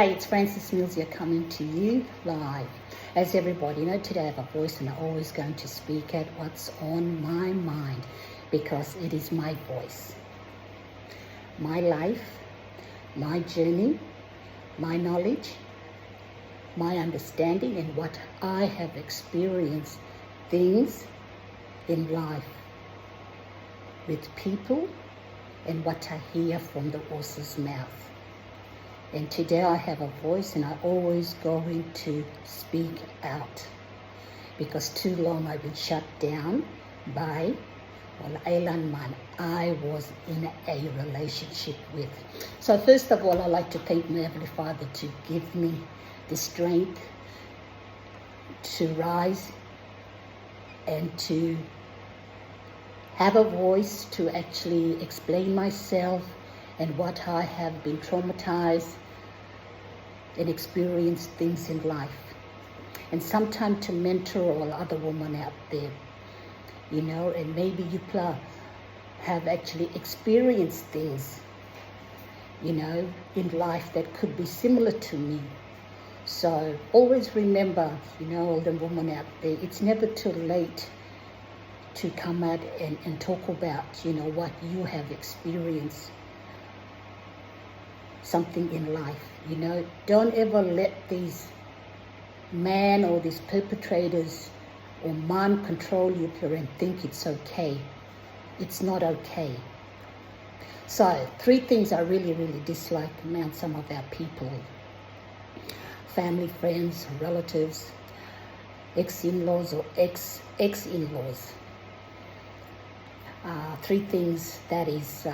Hi, it's Francis Mills coming to you live. As everybody know, today I have a voice and I'm always going to speak at what's on my mind because it is my voice. My life, my journey, my knowledge, my understanding and what I have experienced things in life with people and what I hear from the horse's mouth. And today I have a voice and I'm always going to speak out because too long I've been shut down by Ilan man I was in a relationship with. So first of all, I'd like to thank my Heavenly Father to give me the strength to rise and to have a voice to actually explain myself and what I have been traumatized and experienced things in life. And sometimes to mentor all other women out there, and maybe you have actually experienced things, in life that could be similar to me. So always remember, all the women out there, it's never too late to come out and talk about, what you have experienced something in life. Don't ever let these men or these perpetrators or man control you and think it's okay. It's not okay. So 3 things I really, really dislike about some of our people: family, friends, relatives, ex-in-laws or ex-in-laws. 3 things, that is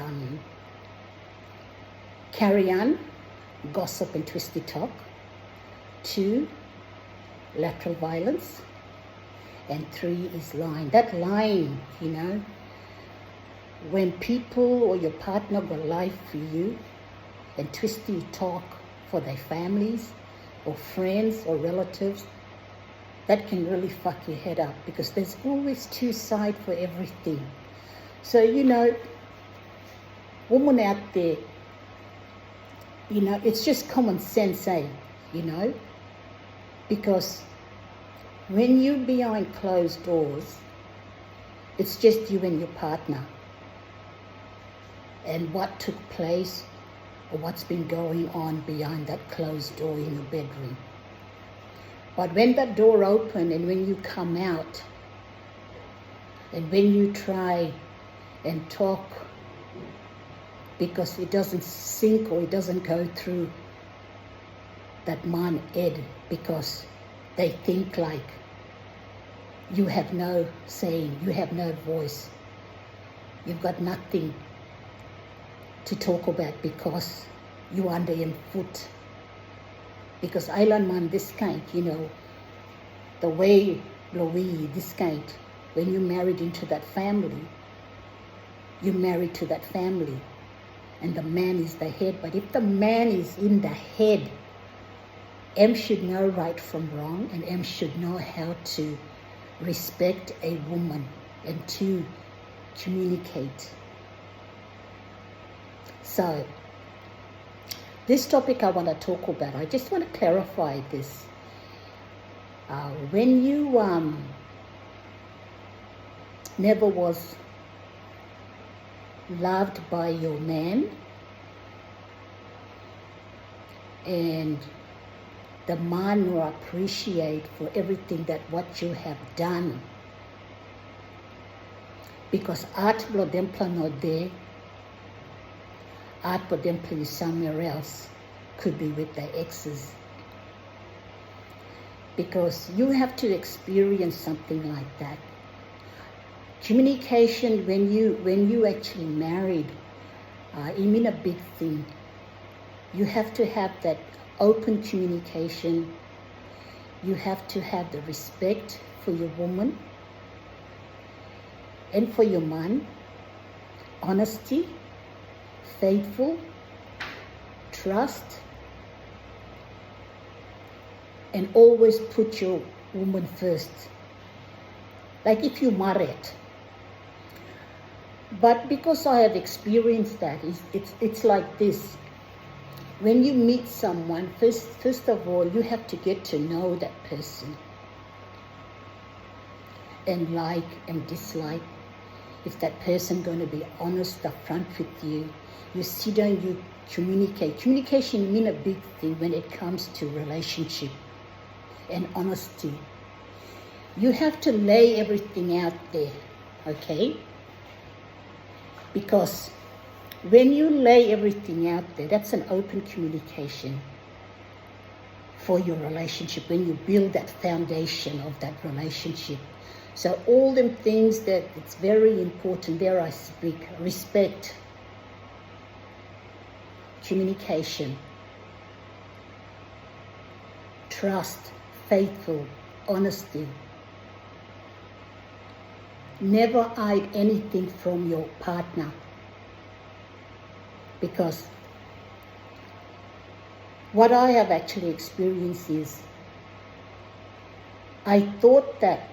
carry on, gossip and twisty talk. 2, lateral violence. And 3 is lying. That lying, when people or your partner will lie for you and twisty talk for their families or friends or relatives, that can really fuck your head up because there's always 2 sides for everything. So, women out there, it's just common sense, because when you're behind closed doors, it's just you and your partner and what took place or what's been going on behind that closed door in your bedroom. But when that door opens and when you come out and when you try and talk, because it doesn't sink or it doesn't go through that man head, because they think like you have no saying, you have no voice, you've got nothing to talk about because you're under him foot. Because Island man, this kind, the way Louis, this kind, when you married into that family, you married to that family. And the man is the head. But if the man is in the head, M should know right from wrong, and M should know how to respect a woman and to communicate. So, this topic I want to talk about, I just want to clarify this. When you never was loved by your man and the man will appreciate for everything that what you have done, because art blood employ not there, art blood employ somewhere else, could be with the exes, because you have to experience something like that. Communication, when you actually married, it mean a big thing. You have to have that open communication. You have to have the respect for your woman and for your man. Honesty, faithful, trust, and always put your woman first. Like if you're married. But because I have experienced that, it's like this. when you meet someone, first of all, you have to get to know that person and like and dislike. Is that person going to be honest up front with you? You sit down, you communicate. Communication means a big thing when it comes to relationship and honesty. You have to lay everything out there, okay? Because when you lay everything out there, that's an open communication for your relationship, when you build that foundation of that relationship. So all them things that it's very important, there I speak, respect, communication, trust, faithful, honesty. Never hide anything from your partner, because what I have actually experienced is I thought that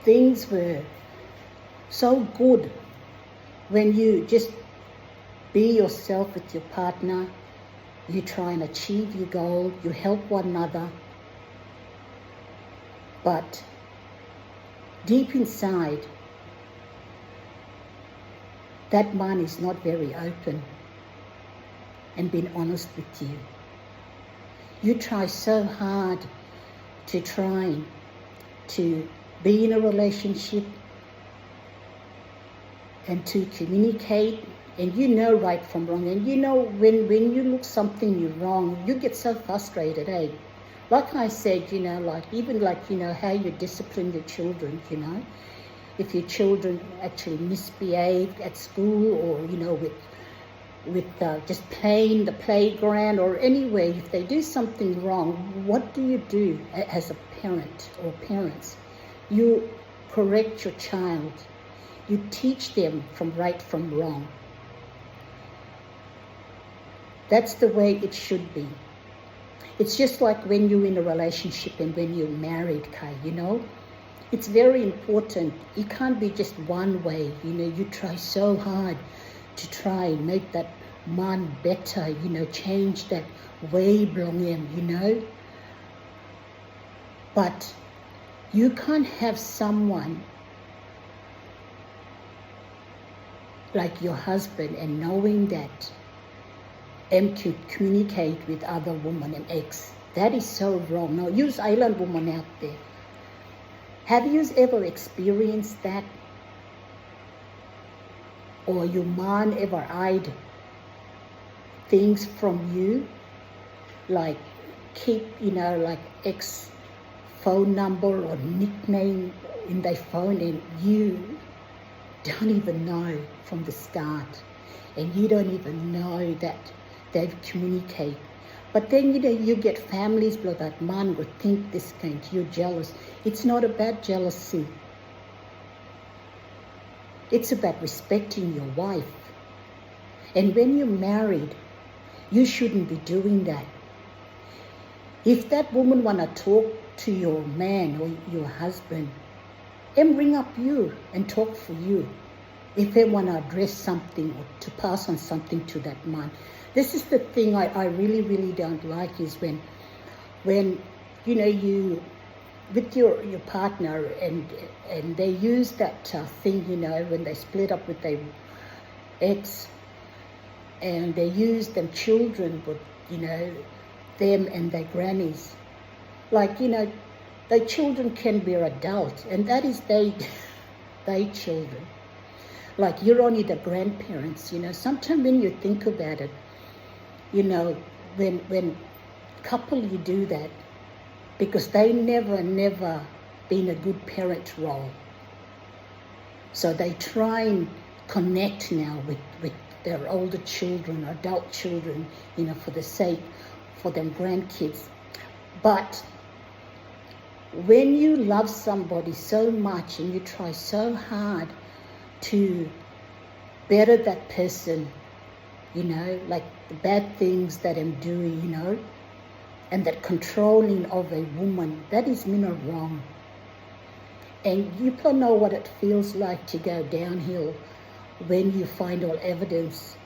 things were so good when you just be yourself with your partner, you try and achieve your goal, you help one another, but deep inside, that man is not very open and being honest with you. You try so hard to be in a relationship and to communicate, and you know right from wrong, and you know when you look something you're wrong, you get so frustrated, eh? Like I said, how you discipline your children, if your children actually misbehave at school, or with just playing the playground or anywhere, if they do something wrong, what do you do as a parent or parents? You correct your child. You teach them from right from wrong. That's the way it should be. It's just like when you're in a relationship and when you're married, Kai, it's very important. You can't be just one way, you try so hard to try and make that man better, change that way belong him, But you can't have someone like your husband and knowing that and to communicate with other women and ex. That is so wrong. Now, use island woman out there. Have you ever experienced that? Or your man ever hide things from you? Like keep, like ex phone number or nickname in their phone, and you don't even know from the start. And you don't even know that they communicate. But then, you get families where that man would think this kind, you're jealous. It's not about jealousy. It's about respecting your wife. And when you're married, you shouldn't be doing that. If that woman want to talk to your man or your husband, them ring up you and talk for you. If they want to address something or to pass on something to that man. This is the thing I really, really don't like, is when you with your partner and they use that thing, when they split up with their ex, and they use them children with, them and their grannies. Like, their children can be adult, and that is they children. Like, you're only the grandparents, Sometimes when you think about it, when couple you do that, because they never been a good parent role. So they try and connect now with their older children, adult children, for the sake for them grandkids. But when you love somebody so much and you try so hard to better that person, like the bad things that I'm doing, and that controlling of a woman, that is wrong. And you don't know what it feels like to go downhill when you find all evidence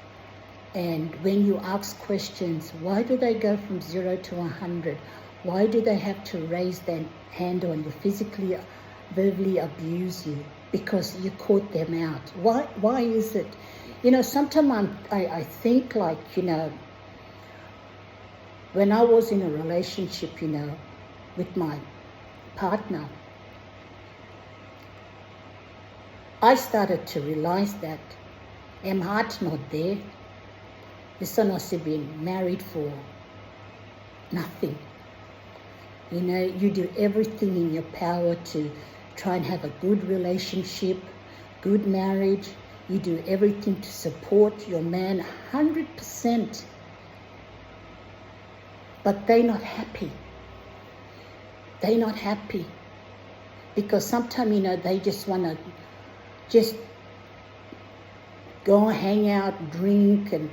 And when you ask questions, why do they go from 0 to 100? Why do they have to raise their hand on you, physically, verbally abuse you? Because you caught them out. Why is it? Sometimes I think like, when I was in a relationship, with my partner, I started to realize that my heart's not there. The son has been married for nothing. You do everything in your power to try and have a good relationship, good marriage. You do everything to support your man 100%. But they're not happy. They're not happy. Because sometimes, they just want to just go hang out, drink, and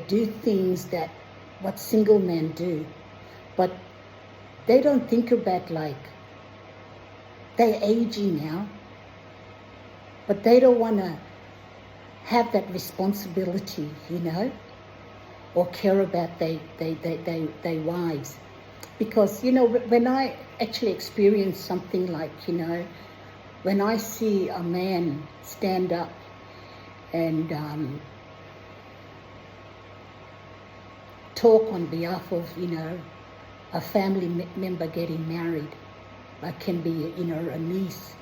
do things that what single men do. But they don't think about, like, they're aging now, but they don't want to have that responsibility, or care about their wives. Because, when I actually experience something like, when I see a man stand up and talk on behalf of, a family member getting married, like can be, a niece,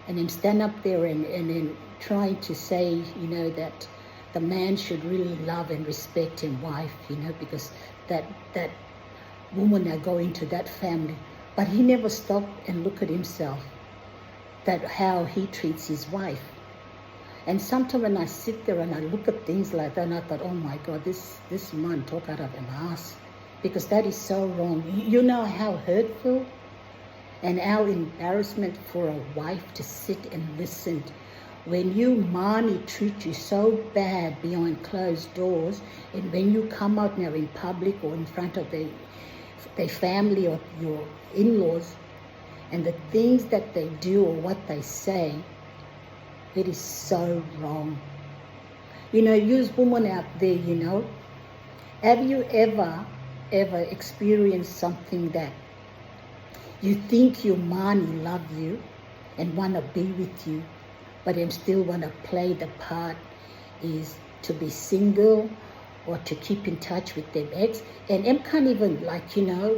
and then stand up there and then trying to say, that the man should really love and respect his wife, because that woman are going to that family. But he never stopped and look at himself, that how he treats his wife. And sometimes when I sit there and I look at things like that, and I thought, oh my God, this man talk out of an ass, because that is so wrong. You know how hurtful and how embarrassment for a wife to sit and listen when you money treat you so bad behind closed doors, and when you come out now in public or in front of their family or your in-laws, and the things that they do or what they say, it is so wrong. You women out there, have you ever experienced something that you think your man love you and want to be with you, but them still want to play the part is to be single or to keep in touch with them ex, and them can't even, like,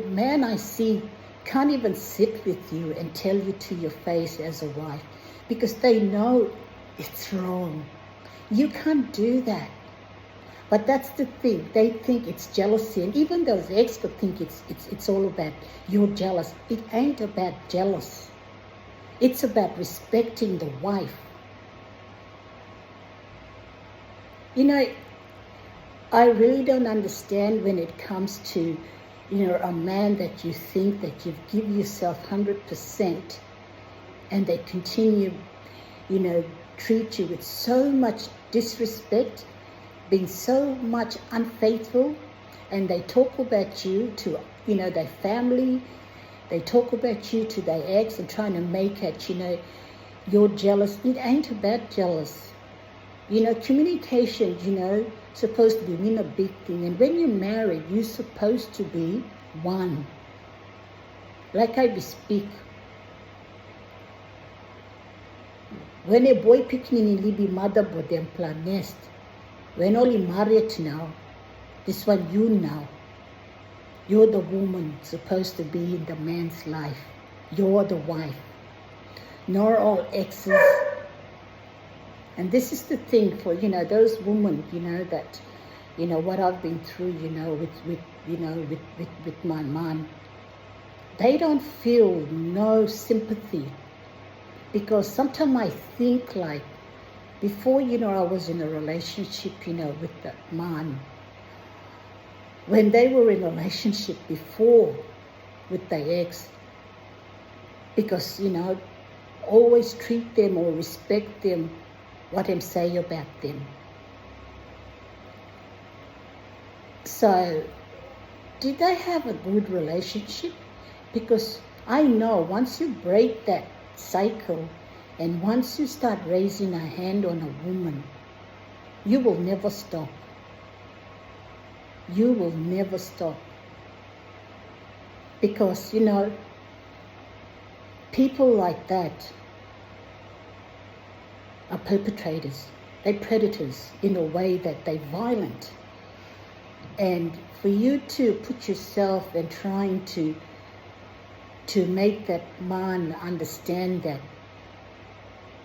man I see can't even sit with you and tell you to your face as a wife, because they know it's wrong. You can't do that. But that's the thing. They think it's jealousy, and even those ex could think it's all about you're jealous. It ain't about jealous. It's about respecting the wife. I really don't understand when it comes to, a man that you think that you give yourself 100%, and they continue, treat you with so much disrespect, being so much unfaithful, and they talk about you to, their family, they talk about you to their ex and trying to make it, you're jealous. It ain't about jealous. Communication, supposed to be a big thing. And when you're married, you're supposed to be one. Like I speak. When a boy picking in Libby mother but them plan nest. When only married now, this one you now. You're the woman supposed to be in the man's life. You're the wife. Nor all exes. And this is the thing for, those women, that, what I've been through, with my mom. They don't feel no sympathy, because sometimes I think like, before, I was in a relationship, with that man. When they were in a relationship before with their ex, because, always treat them or respect them, what them say about them. So, did they have a good relationship? Because I know once you break that cycle, and once you start raising a hand on a woman, you will never stop. You will never stop. Because, people like that are perpetrators. They're predators in a way that they're violent. And for you to put yourself and trying to make that man understand that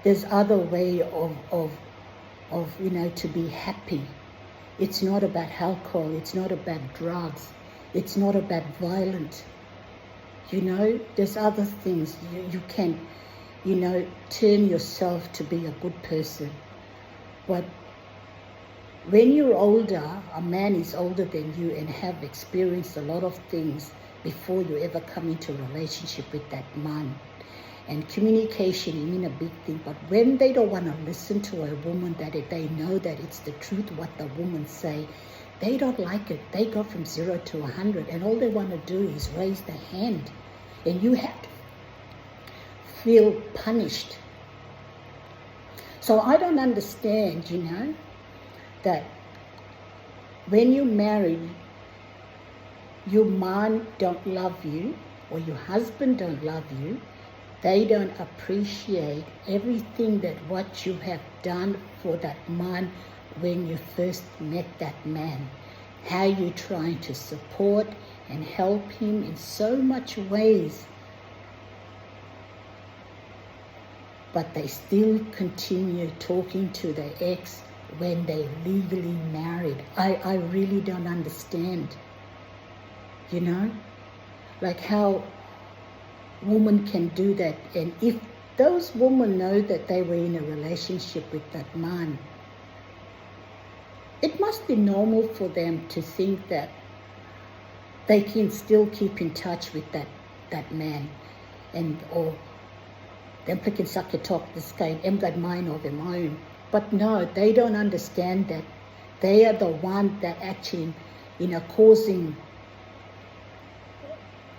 there's other way of to be happy. It's not about alcohol. It's not about drugs. It's not about violence. There's other things. You can, turn yourself to be a good person. But when you're older, a man is older than you and have experienced a lot of things before you ever come into a relationship with that man. And communication is a big thing. But when they don't want to listen to a woman that they know that it's the truth what the woman say, they don't like it. They go from 0 to 100 and all they want to do is raise their hand. And you have to feel punished. So I don't understand, that when you marry, your man don't love you or your husband don't love you. They don't appreciate everything that what you have done for that man when you first met that man. How you're trying to support and help him in so much ways. But they still continue talking to their ex when they legally married. I really don't understand. Like how women can do that. And if those women know that they were in a relationship with that man, it must be normal for them to think that they can still keep in touch with that man. Or them can suck your talk this guy, em got mind of their own. But no, they don't understand that they are the one that actually, causing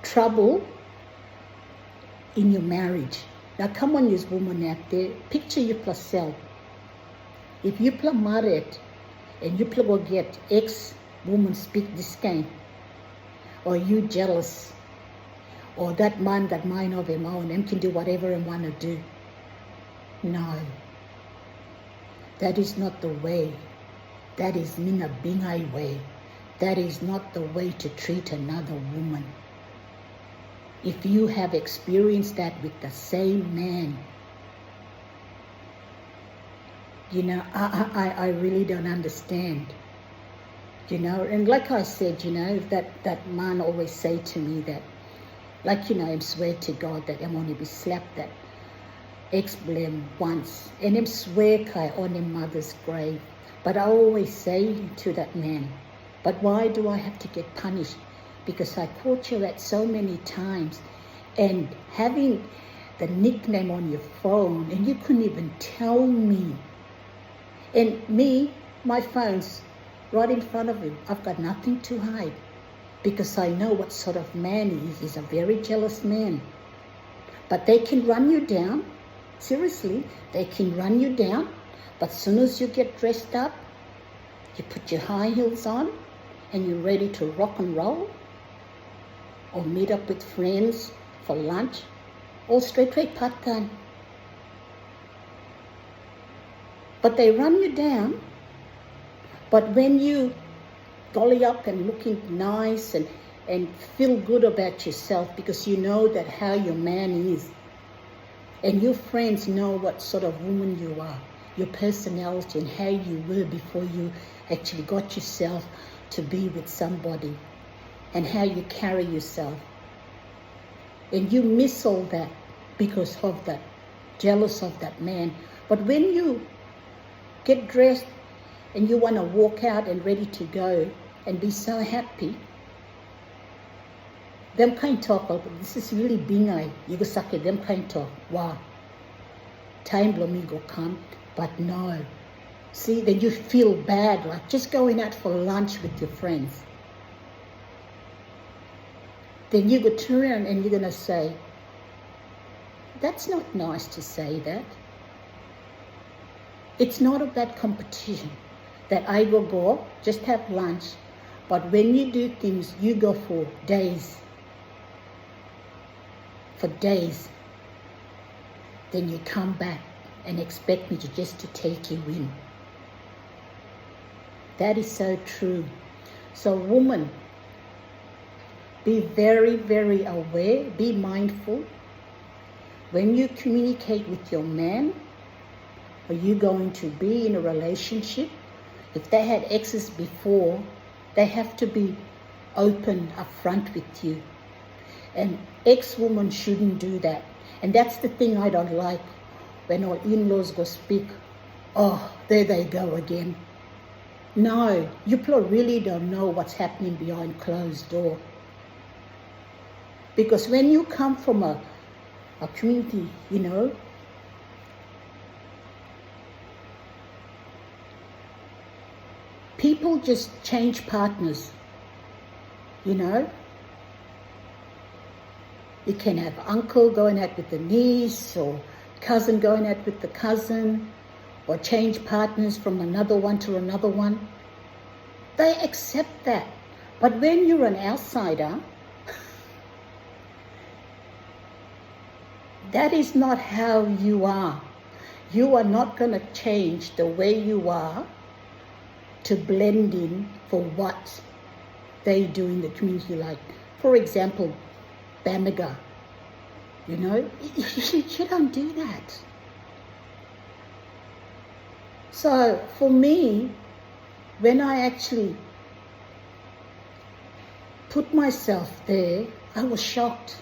trouble in your marriage. Now come on, you woman out there, picture yourself. If you play married and you play go get ex-woman speak this game, or you jealous, or that man got mind of him own and can do whatever he want to do. No. That is not the way. That is Mina Bingai way. That is not the way to treat another woman. If you have experienced that with the same man, I really don't understand. And like I said, that man always say to me that, I swear to God that I'm only be slapped that ex-blame once. And I'm swear on him mother's grave. But I always say to that man, but why do I have to get punished? Because I caught you at so many times and having the nickname on your phone and you couldn't even tell me. And me, my phone's right in front of him. I've got nothing to hide because I know what sort of man he is. He's a very jealous man. But they can run you down. Seriously, they can run you down. But as soon as you get dressed up, you put your high heels on and you're ready to rock and roll or meet up with friends for lunch or straight part-time. But they run you down. But when you dolly up and looking nice and feel good about yourself because you know that how your man is and your friends know what sort of woman you are, your personality and how you were before you actually got yourself to be with somebody and how you carry yourself. And you miss all that because of that, jealous of that man. But when you get dressed and you want to walk out and ready to go and be so happy, them kind talk, oh, this is really bingai. You go suck it, them kind talk, wow. Time will me go come, but no. See, then you feel bad, like just going out for lunch with your friends. Then you go turn around and you're going to say, that's not nice to say that. It's not about competition. that I will go, just have lunch, but when you do things, you go for days, then you come back and expect me to take you in. That is so true. So woman, be very, very aware, be mindful. When you communicate with your man, are you going to be in a relationship? If they had exes before, they have to be open up front with you. And ex-woman shouldn't do that. And that's the thing I don't like when our in-laws go speak. Oh, there they go again. No, you really don't know what's happening behind closed door. Because when you come from a community, you know, people just change partners, you know. You can have uncle going out with the niece, or cousin going out with the cousin, or change partners from another one to another one. They accept that. But when you're an outsider, that is not how you are. You are not going to change the way you are to blend in for what they do in the community. Like, for example, Bamaga, you know, you don't do that. So for me, when I actually put myself there, I was shocked.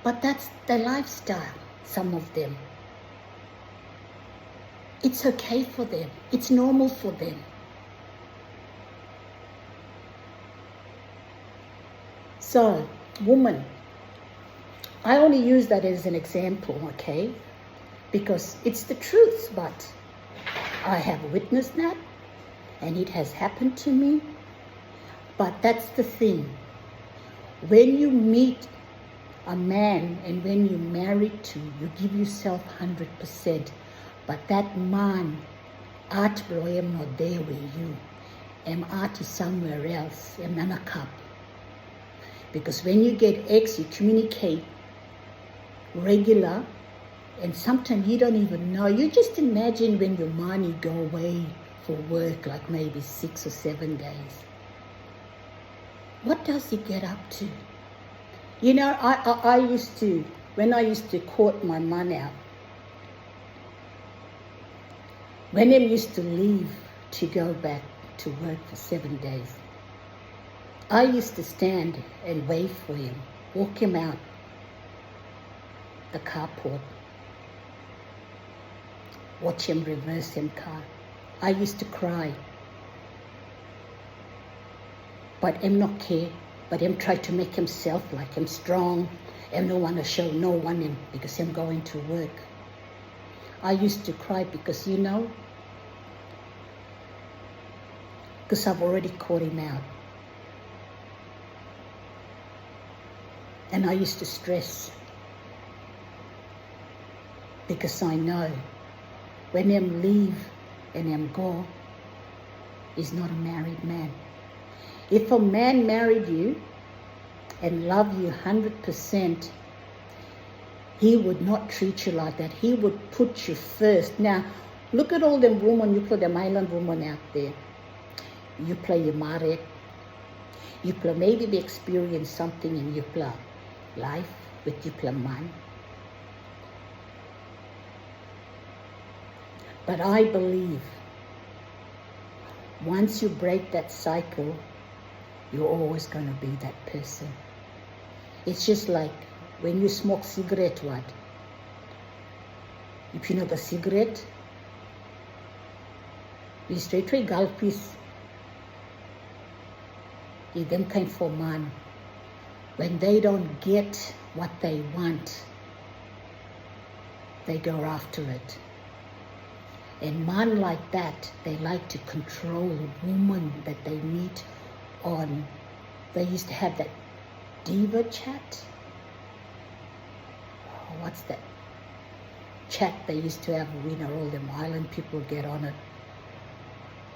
But that's their lifestyle, some of them. It's okay for them. It's normal for them. So, woman, I only use that as an example, okay? Because it's the truth, but I have witnessed that, and it has happened to me. But that's the thing. When you meet a man and when you're married to, you give yourself 100%. But that man, art bro, am not there with you. Art is somewhere else, nana cup. Because when you get ex, you communicate regular, and sometimes you don't even know. You just imagine when your money go away for work, like maybe 6 or 7 days. What does he get up to? You know, I used to, when I used to court my man out, when he used to leave to go back to work for 7 days, I used to stand and wait for him, walk him out the carport, watch him reverse him car. I used to cry. But I'm not care. But I'm trying to make himself like I'm strong. And don't want to show no one him because I'm going to work. I used to cry because, you know, because I've already caught him out. And I used to stress because I know when I'm leave and I'm go, he's not a married man. If a man married you and loved you 100%, he would not treat you like that. He would put you first. Now, look at all them women, you put them island women out there. You play your married, you play maybe they experience something in your play life with your play man. But I believe once you break that cycle, you're always going to be that person. It's just like when you smoke cigarette, what? If you know the cigarette, you straight away gulpies. It's them kind for man. When they don't get what they want, they go after it. And men like that, they like to control a woman that they meet on. They used to have that diva chat. Oh, what's that? chat they used to have, all them island people get on it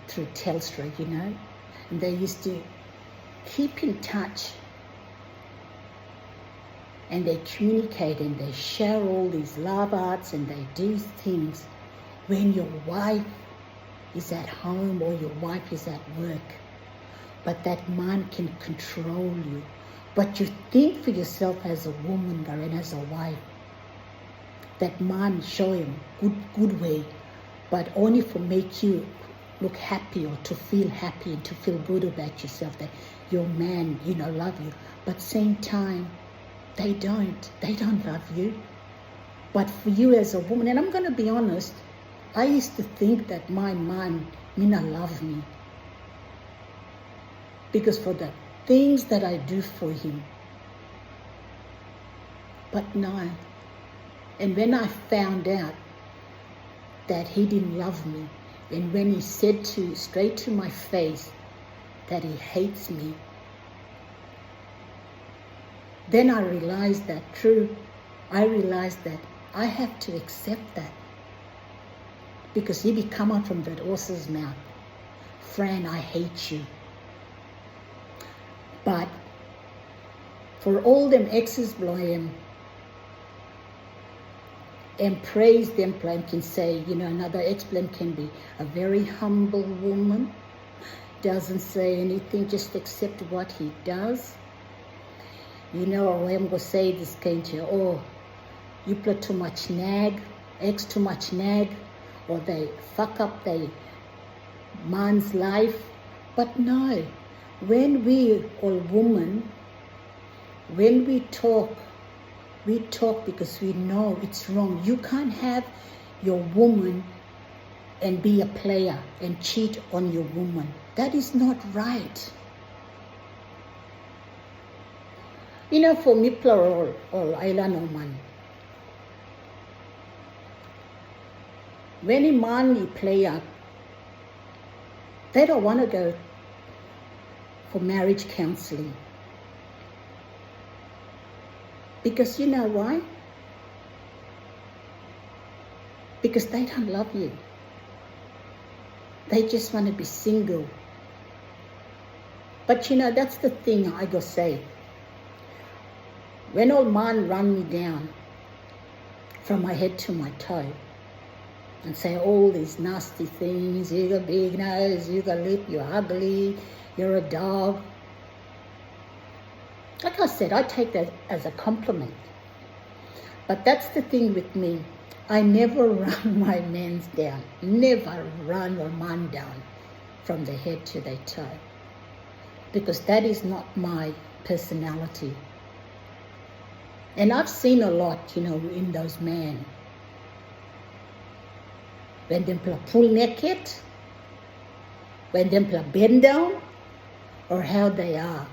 through Telstra, and they used to keep in touch, and they communicate and they share all these love arts and they do things when your wife is at home or your wife is at work. But that man can control you. But you think for yourself as a woman and as a wife, that man show him good way, but only for make you look happy or to feel happy and to feel good about yourself, that your man, love you. But same time, they don't love you. But for you as a woman, and I'm going to be honest, I used to think that my man, love me. Because for the things that I do for him. But no. And when I found out that he didn't love me, and when he said straight to my face that he hates me, then I realized that I have to accept that. Because he be come out from that horse's mouth, Fran, I hate you. But for all them exes blow him and praise them, plan can say, another ex-plan can be a very humble woman, doesn't say anything, just accept what he does. I'm going to say this kind to you play too much nag, ex too much nag, or they fuck up their man's life. But no, when we all women, when we talk because we know it's wrong. You can't have your woman and be a player and cheat on your woman. That is not right. For me, plural, all island or man. When a man is player, they don't want to go for marriage counseling. Because you know why? Because they don't love you. They just want to be single. But that's the thing I go say. When old man run me down from my head to my toe and say all these nasty things, you got big nose, you got lip, you're ugly, you're a dog. Like I said, I take that as a compliment. But that's the thing with me. I never run my men's down. Never run a man down from the head to the toe. Because that is not my personality. And I've seen a lot, in those men. When them pull naked, when them bend down, or how they are.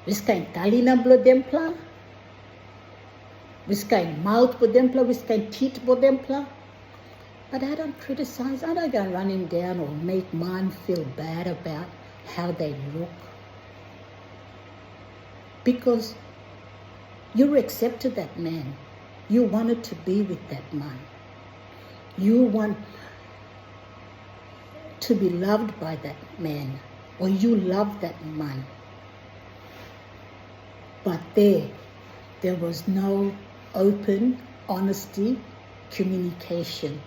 Wis kain tali na blo dempla, wis kain mouth po dempla, wis kain teeth po dempla. But I don't criticize, I don't go run him down or make man feel bad about how they look. Because you accepted that man. You wanted to be with that man. You want to be loved by that man, or you love that man. But there was no open, honesty, communication.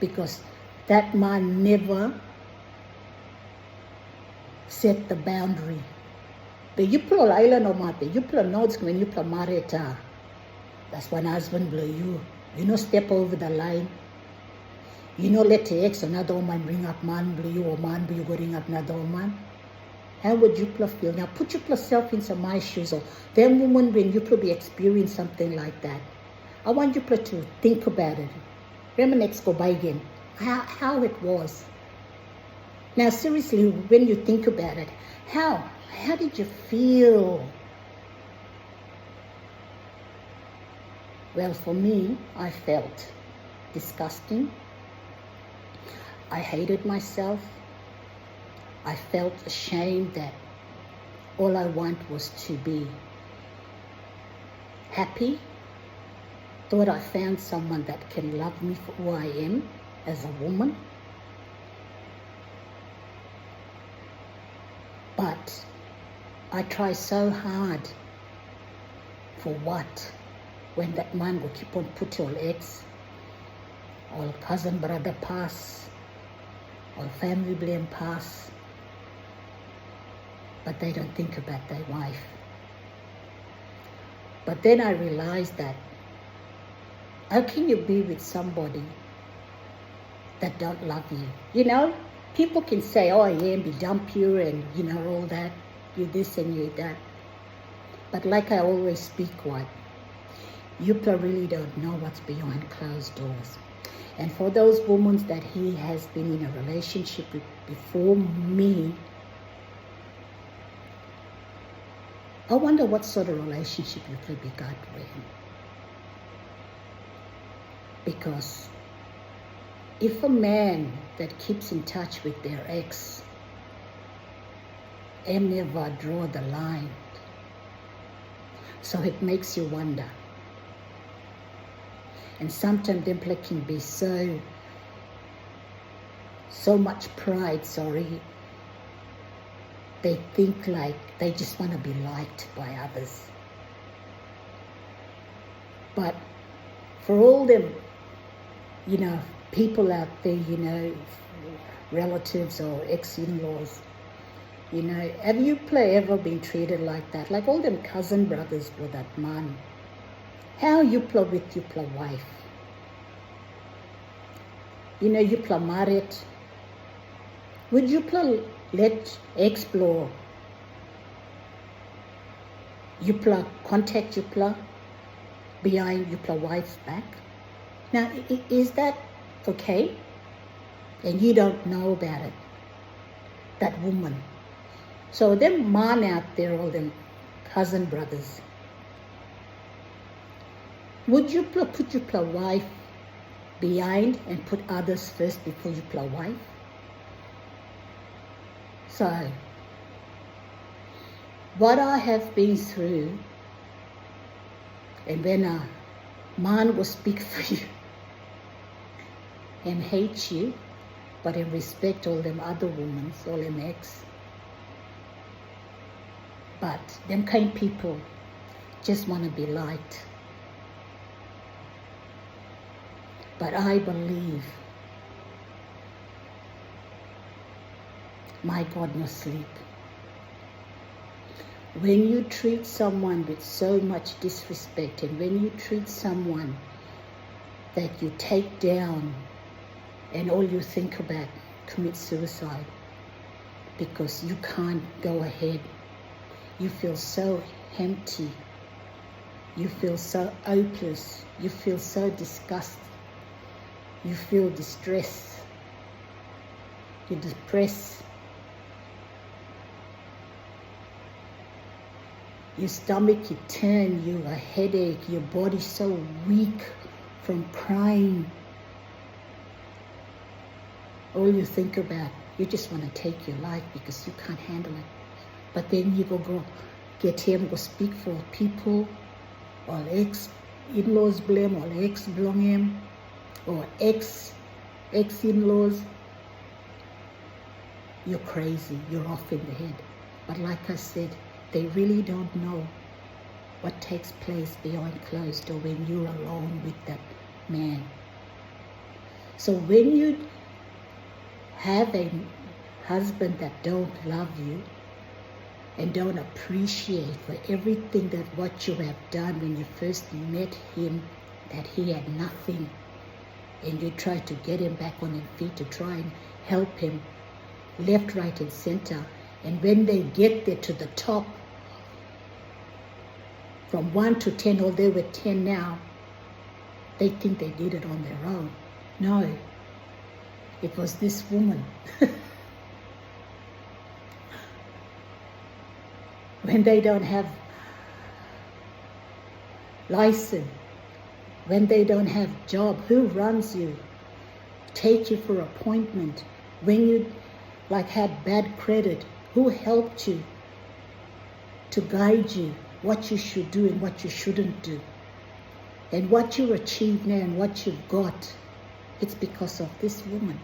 Because that man never set the boundary. But you play island or mate, you play notes when you play marita. That's when husband blow you. Step over the line. Let the ex another woman bring up man blow you, or man blow you go bring up another woman. How would you feel? Now put yourself into my shoes, or them woman when you probably experience something like that. I want you to think about it. Reminisce go by again. How it was. Now seriously, when you think about it, how did you feel? Well, for me, I felt disgusting. I hated myself. I felt ashamed that all I want was to be happy thought I found someone that can love me for who I am as a woman. But I try so hard for what? When that man will keep on putting all ex, all cousin, brother pass, all family blame pass, but they don't think about their wife. But then I realized that how can you be with somebody that don't love you? You know, people can say, oh yeah, be dump you and you know all that, you this and you that. But like I always speak what, you really don't know what's behind closed doors. And for those women that he has been in a relationship with before me, I wonder what sort of relationship you probably got with him. Because if a man that keeps in touch with their ex and never draw the line, so it makes you wonder. And sometimes them can be so much pride, they think like they just want to be liked by others. But for all them, you know, people out there, you know, relatives or ex-in-laws, you know, have you ever been treated like that? Like all them cousin brothers with that man. How you play with your wife? You know, you play married. Would you let explore? You contact your behind your wife's back? Now, is that okay? And you don't know about it, that woman. So them man out there, all them cousin brothers, would you put your wife behind and put others first before you play wife? So, what I have been through, and when a man will speak for you and hate you, but in respect all them other women, all them ex, but them kind of people just want to be liked. But I believe, my God, no sleep. When you treat someone with so much disrespect, and when you treat someone that you take down and all you think about commit suicide because you can't go ahead, you feel so empty, you feel so hopeless, you feel so disgusted, you feel distressed, you're depressed, your stomach, you turn, you a headache, your body's so weak from crying. All you think about, you just want to take your life because you can't handle it. But then you go get him, go speak for people, or ex-in-laws blame, or ex-blame him, or ex-in-laws. You're crazy, you're off in the head. But like I said, they really don't know what takes place behind closed door when you're alone with that man. So when you have a husband that don't love you and don't appreciate for everything that what you have done when you first met him, that he had nothing, and you try to get him back on his feet to try and help him left, right, and center. And when they get there to the top, from 1 to 10, or they were 10 now, they think they did it on their own. No, it was this woman. When they don't have license, when they don't have job, who runs you, take you for appointment, when you had bad credit, who helped you to guide you what you should do and what you shouldn't do? And what you achieve now and what you've got, it's because of this woman.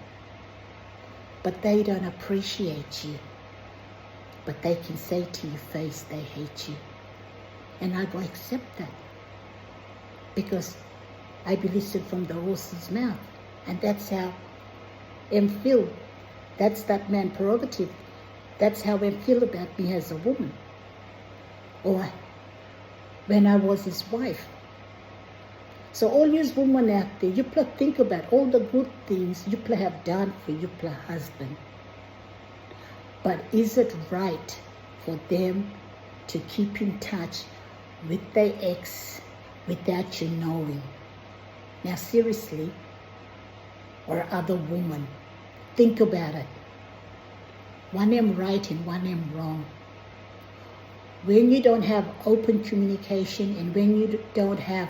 But they don't appreciate you. But they can say to your face they hate you. And I go accept that. Because I be listened from the horse's mouth. And that's how I feel. That's that man prerogative. That's how I feel about me as a woman. Or when I was his wife. So all you women out there, you think about all the good things you have done for your husband. But is it right for them to keep in touch with their ex without you knowing? Now seriously, or other woman, think about it. One am right and one am wrong. When you don't have open communication and when you don't have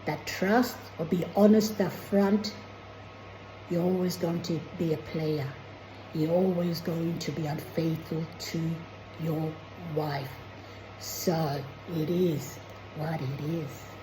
that trust or be honest up front, you're always going to be a player. You're always going to be unfaithful to your wife. So it is what it is.